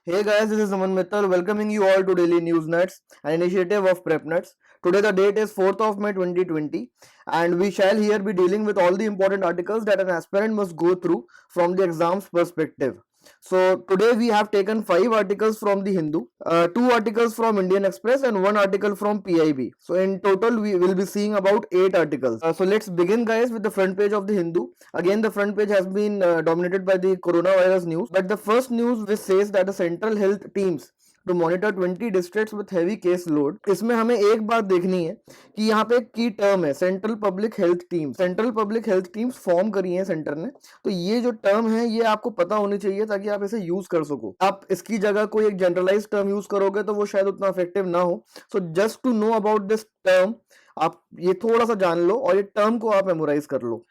Hey guys, this is Aman Mittal welcoming you all to Daily News Nuts, an initiative of Prep Nuts. Today the date is 4th of May 2020 and we shall here be dealing with all the important articles that an aspirant must go through from the exam's perspective. So today we have taken 5 articles from the Hindu, 2 articles from Indian Express and 1 article from PIB. So in total we will be seeing about 8 articles. So let's begin guys with the front page of the Hindu. Again the front page has been dominated by the coronavirus news, but the first news which says that the central health teams to monitor 20 districts with heavy case load. इसमें हमें एक बात देखनी है कि यहाँ पे एक की टर्म है central public health team. Central public health teams form करी है सेंटर ने, तो ये जो टर्म है ये आपको पता होनी चाहिए ताकि आप इसे यूज कर सको। आप इसकी जगह कोई एक जनरलाइज टर्म यूज करोगे तो वो शायद उतना इफेक्टिव ना हो। So just to know about this term आप ये थोड़ा सा जान लो और ये टर्म को आप मेमोराइज कर लो।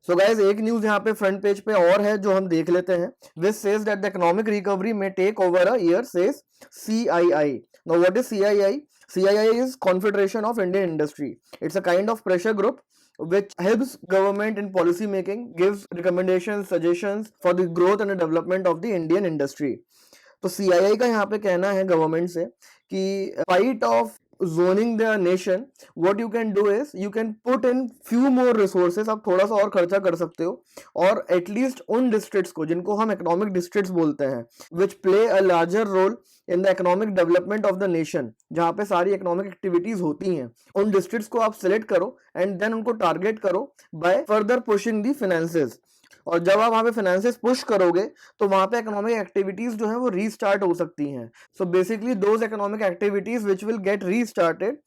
सो गाइज एक न्यूज यहाँ पे फ्रंट पेज पे और है जो हम देख लेते हैं। Which says that the economic recovery में take over a year says CII। Now what is CII? CII is Confederation of Indian Industry. It's a kind of pressure group which helps government in policy making, gives recommendations, suggestions for the growth and the development of the Indian industry. तो CII का यहाँ पे कहना है government से कि fight of zoning the nation, what you can do is you can put in few more resources। आप थोड़ा सा और खर्चा कर सकते हो और एटलीस्ट उन डिस्ट्रिक्ट्स को जिनको हम इकोनॉमिक डिस्ट्रिक्ट्स बोलते हैं which play a larger role in the economic development of the nation, जहाँ पे सारी इकोनॉमिक एक्टिविटीज होती हैं, उन डिस्ट्रिक्ट्स को आप सिलेक्ट करो एंड देन उनको टारगेट करो by further pushing the finances. और जब आप वहां पे फाइनेंसेस पुश करोगे तो वहां पे इकोनॉमिक एक्टिविटीज जो है वो रीस्टार्ट हो सकती हैं। So basically those economic activities which will get restarted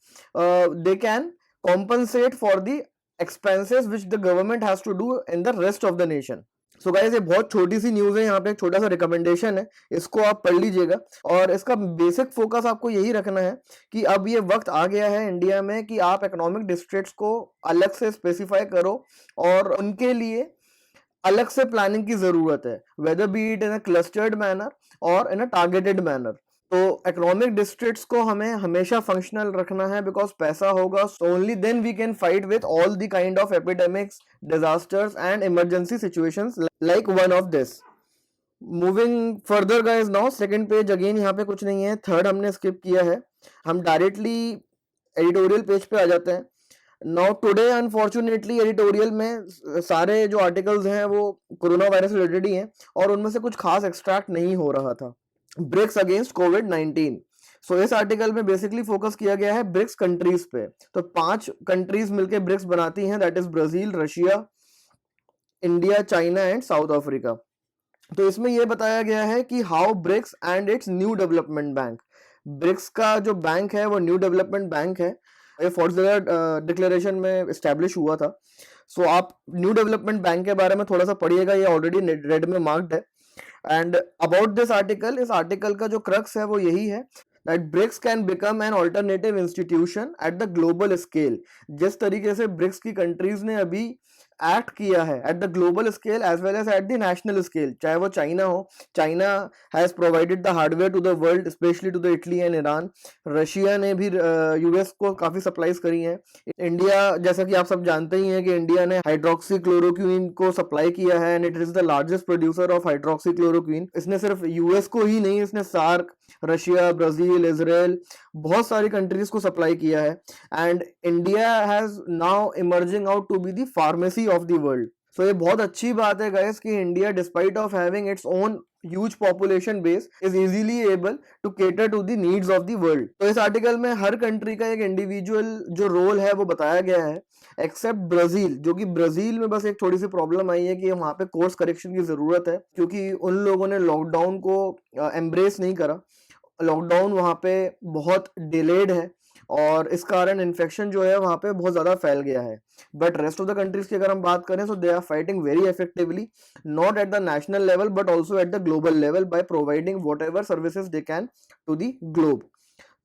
they can compensate for the expenses which the government has to do in the rest of the nation. So guys ये बहुत छोटी सी news है, यहाँ पे एक छोटा सा रिकमेंडेशन है, इसको आप पढ़ लीजिएगा और इसका बेसिक फोकस आपको यही रखना है कि अब ये वक्त आ गया है इंडिया में कि आप इकोनॉमिक डिस्ट्रिक्ट्स को अलग से स्पेसिफाई करो और उनके लिए अलग से प्लानिंग की जरूरत है, whether be it in a clustered manner और इन अ टारगेटेड मैनर। तो इकोनॉमिक डिस्ट्रिक्ट्स को हमें हमेशा फंक्शनल रखना है बिकॉज पैसा होगा, so only then we can fight with all the kind of epidemics, disasters and emergency situations like one of this. Moving further guys, now second page again यहाँ पे कुछ नहीं है, थर्ड हमने स्किप किया है, हम डायरेक्टली एडिटोरियल पेज पे आ जाते हैं। नाउ टुडे अनफॉर्चुनेटली एडिटोरियल में सारे जो आर्टिकल्स हैं वो कोरोना वायरस रिलेटेड ही हैं और उनमें से कुछ खास एक्सट्रैक्ट नहीं हो रहा था। ब्रिक्स अगेंस्ट कोविड-19। सो इस आर्टिकल में बेसिकली फोकस किया गया है ब्रिक्स कंट्रीज पे। तो 5 कंट्रीज मिलकर ब्रिक्स बनाती हैं, that is Brazil, Russia, India, China and South Africa. तो इसमें यह बताया गया है कि how BRICS and its new development bank, BRICS का जो बैंक है वो न्यू डेवलपमेंट बैंक है, ये फॉर्टजलर डिक्लेरेशन में स्टैब्लिश हुआ था। सो आप न्यू डेवलपमेंट बैंक के बारे में थोड़ा सा पढ़िएगा, ये ऑलरेडी रेड में मार्क्ड है। एंड अबाउट दिस आर्टिकल, इस आर्टिकल का जो क्रक्स है वो यही है that BRICS can become an alternative institution at the global scale. जिस तरीके से ब्रिक्स की कंट्रीज ने अभी एक्ट किया है at the global scale as well as at the national scale, चाहे वो चाइना हो, China has provided the hardware to the world specially to the Italy and Iran, Russia ने भी यूएस को काफी सप्लाईज करी हैं, इंडिया जैसा कि आप सब जानते ही हैं कि इंडिया ने हाइड्रोक्सी क्लोरोक्विन को सप्लाई किया है and it is the largest producer of hydroxy chloroquine. इसने सिर्फ यूएस को ही नहीं, इसने सार्क, रशिया, ब्राजील, इजराइल, बहुत सारी कंट्रीज को सप्लाई किया है and India has now emerging out to be the pharmacy of the world. So ये बहुत अच्छी बात है गाइस कि India despite of having its own huge population base is easily able to cater to the needs of the world। तो इस article में हर country का एक इंडिविजुअल जो रोल है वो बताया गया है एक्सेप्ट ब्राजील, जो कि ब्राजील में बस एक थोड़ी सी प्रॉब्लम आई है कि वहां पे कोर्स करेक्शन की जरूरत है क्योंकि उन लोगों ने लॉकडाउन को एम्ब्रेस नहीं करा, लॉकडाउन वहां पे बहुत डिलेड है और इस कारण इन्फेक्शन जो है वहां पे बहुत ज्यादा फैल गया है। But rest of the countries की अगर हम बात करें तो they are fighting very effectively, not at the national level but also at the global level by providing whatever services they can to the globe.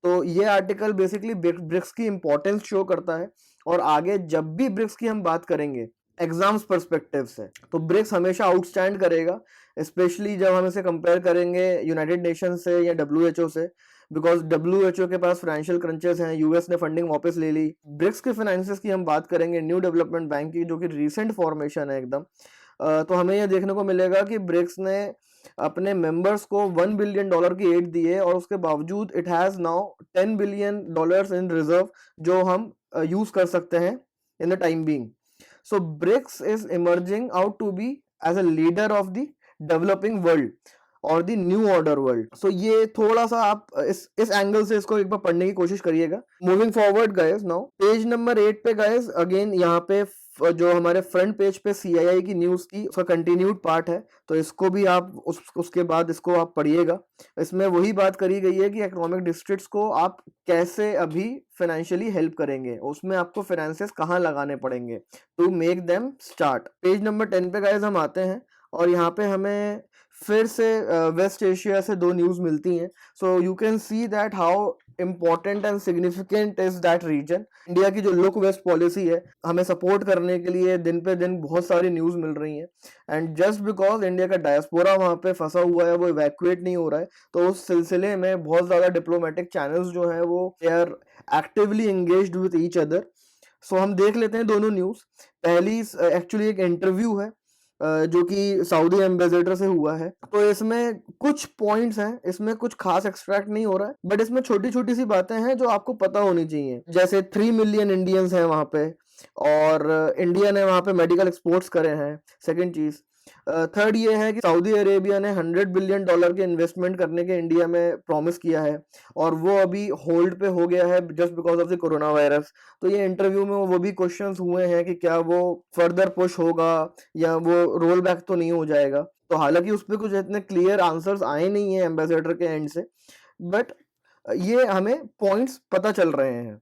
तो ये article basically BRICS की importance show करता है और आगे जब भी BRICS की हम बात करेंगे एग्जाम्स पर्सपेक्टिव से तो ब्रिक्स हमेशा आउटस्टैंड करेगा, स्पेशली जब हम इसे कंपेयर करेंगे यूनाइटेड नेशन से या WHO से, बिकॉज WHO के पास फाइनेंशियल क्रंचेस हैं, यूएस ने फंडिंग वापस ले ली। ब्रिक्स के फाइनेंसेस की हम बात करेंगे, न्यू डेवलपमेंट बैंक की जो कि रिसेंट फॉर्मेशन है एकदम, तो हमें यह देखने को मिलेगा कि ब्रिक्स ने अपने मेंबर्स को $1 बिलियन की एड दी है, और उसके बावजूद it has now $10 billion in reserve, जो हम यूज कर सकते हैं in the time being. So BRICS is emerging out to be as a leader of the developing world और दी न्यू ऑर्डर वर्ल्ड. सो ये थोड़ा सा आप इस एंगल से इसको एक बार पढ़ने की कोशिश करिएगा. Moving forward guys, now page number 8 पे गाइस, अगेन यहाँ पे जो हमारे फ्रंट पेज पे CII की न्यूज की उसका कंटिन्यूड पार्ट है, तो इसको भी आप उसके बाद इसको आप पढ़िएगा. इसमें वही बात करी गई है कि इकोनॉमिक डिस्ट्रिक्ट्स को आप कैसे अभी फाइनेंशियली हेल्प करेंगे, उसमें आपको फाइनेंसेस कहाँ लगाने पड़ेंगे to make them start. Page number 10 पे गाइस हम आते हैं, और यहाँ पे हमें फिर से वेस्ट एशिया से 2 न्यूज मिलती हैं. So you can see that how important and significant is that region. India की जो लुक वेस्ट पॉलिसी है, हमें सपोर्ट करने के लिए दिन पे दिन बहुत सारी न्यूज मिल रही हैं, एंड जस्ट बिकॉज इंडिया का डायस्पोरा वहां पे फंसा हुआ है, वो इवैक्यूएट नहीं हो रहा है, तो उस सिलसिले में बहुत ज्यादा डिप्लोमेटिक चैनल्स जो है वो they are actively engaged with each other. So हम देख लेते हैं दोनों न्यूज. पहली एक्चुअली एक इंटरव्यू है जो कि सऊदी एम्बेसडर से हुआ है. तो इसमें कुछ पॉइंट्स हैं, इसमें कुछ खास एक्सट्रैक्ट नहीं हो रहा है, बट इसमें छोटी छोटी सी बातें हैं जो आपको पता होनी चाहिए. जैसे 3 मिलियन इंडियंस हैं वहां पे, और इंडिया ने वहां पे मेडिकल एक्सपोर्ट्स करे हैं. सेकंड चीज, थर्ड ये है कि सऊदी अरेबिया ने $100 बिलियन के इन्वेस्टमेंट करने के इंडिया में प्रॉमिस किया है, और वो अभी होल्ड पे हो गया है just because of the corona virus. तो ये इंटरव्यू में वो भी क्वेश्चंस हुए हैं कि क्या वो फर्दर पुश होगा या वो रोल बैक तो नहीं हो जाएगा. तो हालांकि उस पर कुछ इतने क्लियर आंसर्स आए नहीं है एम्बेसडर के एंड से, बट ये हमें पॉइंट्स पता चल रहे हैं.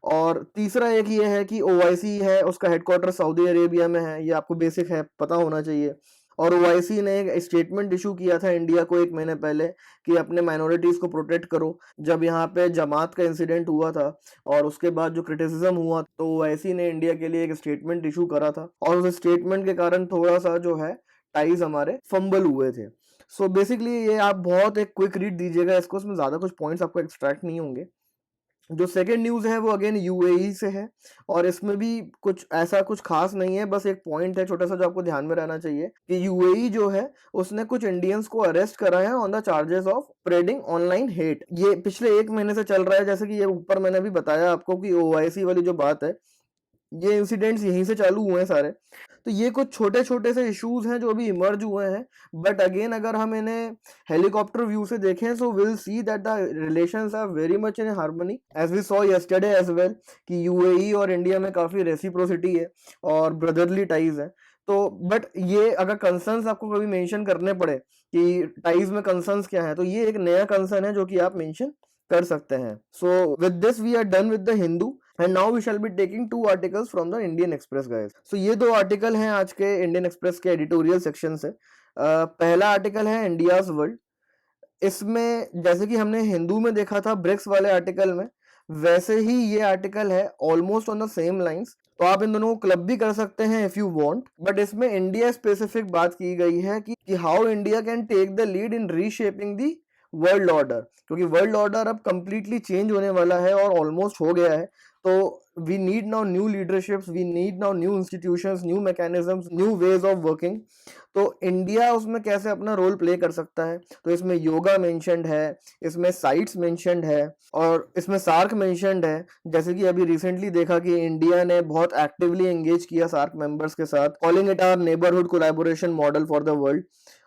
और तीसरा एक ये है कि OIC है, उसका हेडक्वार्टर सऊदी अरेबिया में है, ये आपको बेसिक है, पता होना चाहिए. और OIC ने एक स्टेटमेंट इशू किया था इंडिया को 1 महीने पहले कि अपने माइनॉरिटीज को प्रोटेक्ट करो. जब यहाँ पे जमात का इंसिडेंट हुआ था और उसके बाद जो क्रिटिसिज्म हुआ, तो OIC ने इंडिया के लिए एक स्टेटमेंट इशू करा था, और उस स्टेटमेंट के कारण थोड़ा सा जो है टाइज हमारे फंबल हुए थे. सो बेसिकली ये आप बहुत एक क्विक रीड दीजिएगा इसको, इसमें ज्यादा कुछ पॉइंट्स आपको एक्सट्रैक्ट नहीं होंगे. जो सेकेंड न्यूज है वो अगेन UAE से है, और इसमें भी कुछ खास नहीं है, बस एक पॉइंट है छोटा सा जो आपको ध्यान में रहना चाहिए कि UAE जो है उसने कुछ इंडियंस को अरेस्ट करा है on the charges of spreading online hate. ये पिछले 1 महीने से चल रहा है, जैसे कि ये ऊपर मैंने भी बताया आपको कि OIC वाली जो बात है, ये इंसिडेंट्स यहीं से चालू हुए हैं सारे. तो ये कुछ छोटे छोटे से इश्यूज हैं जो अभी इमर्ज हुए हैं, बट अगेन अगर हम इन्हें हेलीकॉप्टर व्यू से देखें, so will see that the relations are very much in harmony, as we saw yesterday as well कि UAE और इंडिया में काफी रेसिप्रोसिटी है और ब्रदरली टाइज है. तो बट ये अगर कंसर्न्स आपको कभी मेंशन करने पड़े कि टाइज में कंसर्न्स क्या है, तो ये एक नया कंसर्न है जो कि आप मेंशन कर सकते हैं. So with this we are done with the Hindu, and now we shall be taking 2 articles from the Indian Express guys. So ये 2 आर्टिकल हैं आज के इंडियन एक्सप्रेस के एडिटोरियल सेक्शन से. पहला आर्टिकल है इंडियाज वर्ल्ड. इसमें जैसे कि हमने हिंदू में देखा था ब्रिक्स वाले आर्टिकल में, वैसे ही ये आर्टिकल है almost on the same lines. तो आप इन दोनों को क्लब भी कर सकते हैं इफ यू वांट, बट इसमें इंडिया स्पेसिफिक बात की गई है कि how India can take the lead in reshaping the world order, क्योंकि वर्ल्ड ऑर्डर अब कंप्लीटली चेंज होने वाला है और ऑलमोस्ट हो गया है. तो we need now new leaderships, we need now new institutions, new mechanisms, new ways of working. तो इंडिया उसमें कैसे अपना रोल प्ले कर सकता है, तो इसमें योगा मेंशन्ड है, इसमें साइट्स मेंशन्ड है, और इसमें सार्क मेंशन्ड है. जैसे कि अभी रिसेंटली देखा कि इंडिया ने बहुत एक्टिवली एंगेज किया सार्क मेंबर्स के साथ, calling it our neighbourhood collaboration model for the world.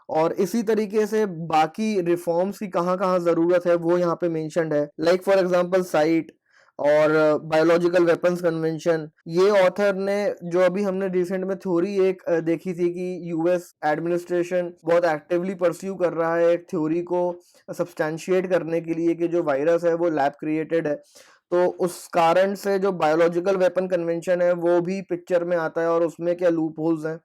और इसी तरीके से बाकी रिफॉर्म्स की कहाँ कहाँ जरूरत है वो यहाँ पे मेंशन्ड है, लाइक फॉर एग्जांपल साइट और बायोलॉजिकल वेपन्स कन्वेंशन. ये ऑथर ने जो अभी हमने रिसेंट में थ्योरी एक देखी थी कि US एडमिनिस्ट्रेशन बहुत एक्टिवली परस्यू कर रहा है एक थ्योरी को सब्सटैंशिएट करने के लिए कि जो वायरस है वो लैब क्रिएटेड है. तो उस कारण से जो बायोलॉजिकल वेपन कन्वेंशन है वो भी पिक्चर में आता है, और उसमें क्या लूप होल्स हैं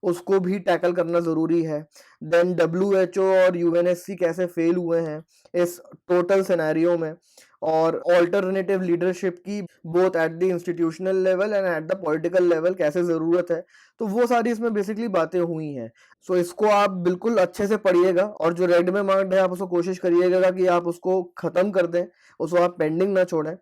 उसको भी टैकल करना जरूरी है. देन WHO और UNSC कैसे फेल हुए हैं इस टोटल सिनेरियो में, और ऑल्टरनेटिव लीडरशिप की both at the institutional level and at the political level कैसे जरूरत है. तो वो सारी इसमें बेसिकली बातें हुई हैं. सो इसको आप बिल्कुल अच्छे से पढ़िएगा, और जो रेड में मार्क्ड है आप उसको कोशिश करिएगा कि आप उसको खत्म कर दें, उसको आप पेंडिंग ना छोड़ें.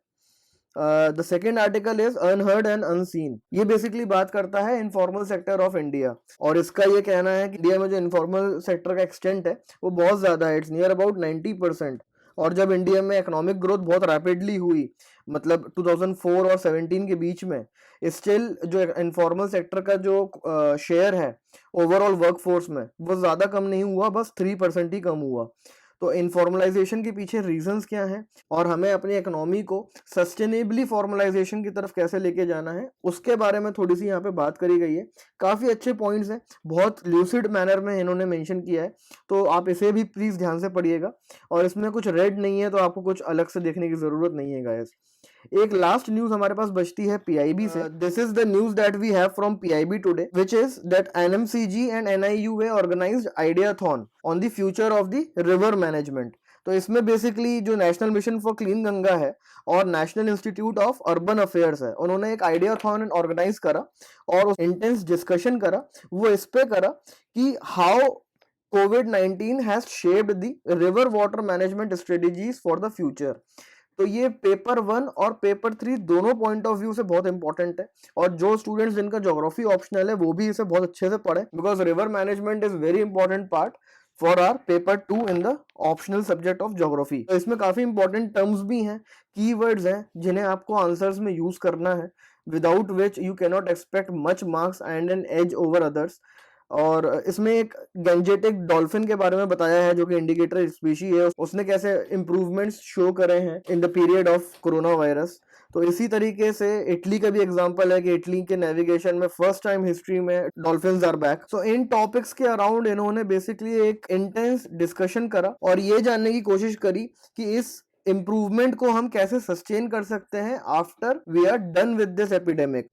The second article is unheard and unseen. ये बेसिकली बात करता है इनफॉर्मल सेक्टर ऑफ इंडिया, और इसका ये कहना है कि इंडिया में जो इनफॉर्मल सेक्टर का एक्सटेंट है वो बहुत ज्यादा है, इट्स नियर अबाउट 90%। और जब इंडिया में इकोनॉमिक ग्रोथ बहुत रैपिडली हुई, मतलब 2004 और 17 के बीच में, स्टिल जो इनफॉर्मल सेक्टर का जो शेयर है ओवरऑल वर्कफोर्स में वो ज्यादा कम नहीं हुआ, बस 3% ही कम हुआ। तो इनफॉर्मलाइजेशन के पीछे रीजंस क्या हैं और हमें अपनी इकोनॉमी को सस्टेनेबली फॉर्मलाइजेशन की तरफ कैसे लेके जाना है, उसके बारे में थोड़ी सी यहाँ पे बात करी गई है। काफी अच्छे पॉइंट्स हैं, बहुत ल्यूसिड मैनर में इन्होंने मेंशन किया है, तो आप इसे भी प्लीज ध्यान से पढ़िएगा। और इसमें कुछ रेड नहीं है तो आपको कुछ अलग से देखने की जरूरत नहीं है गाइस। एक लास्ट न्यूज हमारे पास बचती है पीआईबी से। This is the news that we have from PIB today, which is that NMCG and NIUA organized ideathon on the future of the river management. तो इसमें बेसिकली जो national mission for clean Ganga है और national institute of urban affairs है, उन्होंने एक ideathon organise करा और इंटेंस डिस्कशन करा। वो इस पे करा कि how COVID-19 has shaped the river water management strategies for the future. तो ये पेपर 1 और पेपर 3 दोनों पॉइंट ऑफ व्यू से बहुत इंपॉर्टेंट है, और जो स्टूडेंट्स जिनका ज्योग्राफी ऑप्शनल है वो भी इसे बहुत अच्छे से पढ़े, because river management is very important part for our paper 2 in the optional subject of geography. तो इसमें काफी इंपॉर्टेंट टर्म्स भी हैं, कीवर्ड्स हैं जिन्हें आपको आंसर्स में यूज करना है, without which you cannot expect much marks and an edge over others. और इसमें एक गैंजेटिक डॉल्फिन के बारे में बताया है जो कि इंडिकेटर स्पीशी है, उसने कैसे इंप्रूवमेंट्स शो करे हैं in the period of corona virus. तो इसी तरीके से इटली का भी एग्जांपल है कि इटली के नेविगेशन में फर्स्ट टाइम हिस्ट्री में dolphins are back. So in topics के अराउंड इन्होंने बेसिकली एक इंटेंस डिस्कशन करा और ये जानने की कोशिश करी कि इस इम्प्रूवमेंट को हम कैसे सस्टेन कर सकते हैं after we are done with this epidemic.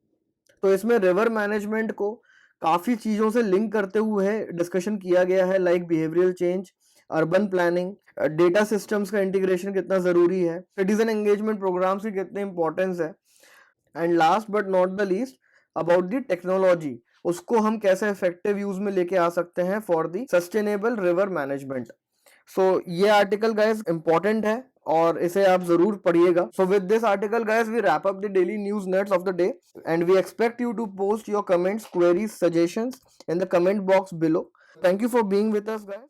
तो इसमें रिवर मैनेजमेंट को काफी चीजों से लिंक करते हुए डिस्कशन किया गया है, like behavioural change, urban planning, data systems का इंटीग्रेशन कितना जरूरी है, सिटीजन एंगेजमेंट प्रोग्राम्स की कितनी इंपॉर्टेंस है, and last but not the least about the technology, उसको हम कैसे इफेक्टिव यूज में लेके आ सकते हैं for the sustainable river management. So ये आर्टिकल गाइस इंपॉर्टेंट है और इसे आप जरूर पढ़िएगा। So with this article guys we wrap up the daily news nuts of the day, and we expect you to post your comments, queries, suggestions in the comment box below. Thank you for being with us guys.